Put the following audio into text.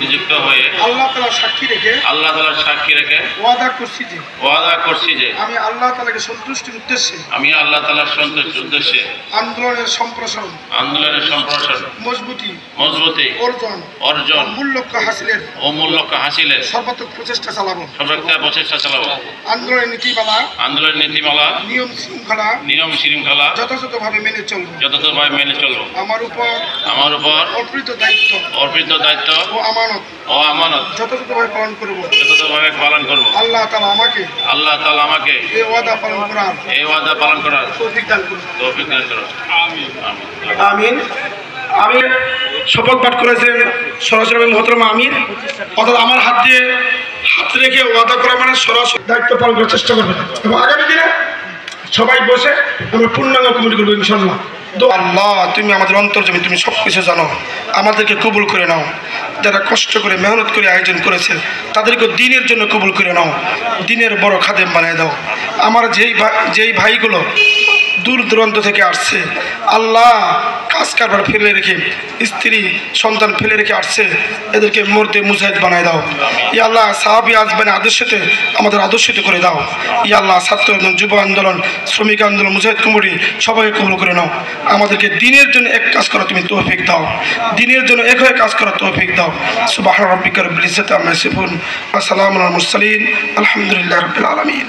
নিযুক্ত হয়ে আল্লাহ তাআলার সাক্ষী রেখে ওয়াদা করছি যে আমি আল্লাহ তাআলাকে সন্তুষ্টির উদ্দেশ্যে আন্দোলনের সম্প্রসারণ মজবুতি অর্জন মূল লক্ষ্য হাসিলের সর্বাত্মক প্রচেষ্টা চালাবো আন্দোলনের নীতিমালা নিয়ম শৃঙ্খলা যথাযথভাবে মেনে চলবো আমার উপর অর্পিত দায়িত্ব ও আমানত যথাযথভাবে পালন করব আল্লাহ তাআলা আমাকে এই ওয়াদা পালন করার তৌফিক দান করুন আমিন। আমি শপথ পাঠ করেছেন সরাসরি মোহতরমা আমির, অর্থাৎ আমার হাত রেখে ওয়াদা করা মানে সরাসরি দায়িত্ব পালন করার চেষ্টা করবেন এবং আগামী দিনে সবাই বসে আমরা পূর্ণাঙ্গ কমিটি করবো ইনশাআল্লাহ। আল্লাহ তুমি আমাদের অন্তর্জমি, তুমি সব কিছু জানো, আমাদেরকে কবুল করে নাও। যারা কষ্ট করে মেহনত করে আয়োজন করেছে তাদেরকে দিনের জন্য কবুল করে নাও, দিনের বড় খাদেম বানিয়ে দাও। আমার যেই ভাইগুলো দূর দূরান্ত থেকে আসছে, আল্লাহ কাজ কারবার ফেলে রেখে স্ত্রী সন্তান ফেলে রেখে আসছে, এদেরকে মরতে মুজাহিদ বানায় দাও। ইয়া আল্লাহ সাহাবী আজমানের আদর্শতে আমাদের আদর্শিত করে দাও। ইয়া আল্লাহ ছাত্র আন্দোলন, যুব আন্দোলন, শ্রমিক আন্দোলন, মুজাহিদ কমিটি সবাইকে কবুল করে নাও। আমাদেরকে দিনের জন্য এক কাজ করা তুমি তৌফিক দাও, দিনের জন্য এক হয়ে কাজ করা তৌফিক দাও। সুবহান রাব্বিকা রাব্বিল ইজ্জাতি আম্মা ইয়াসিফুন ওয়া সালামুন আলাল মুরসালিন আলহামদুলিল্লাহি রাব্বিল আলামিন।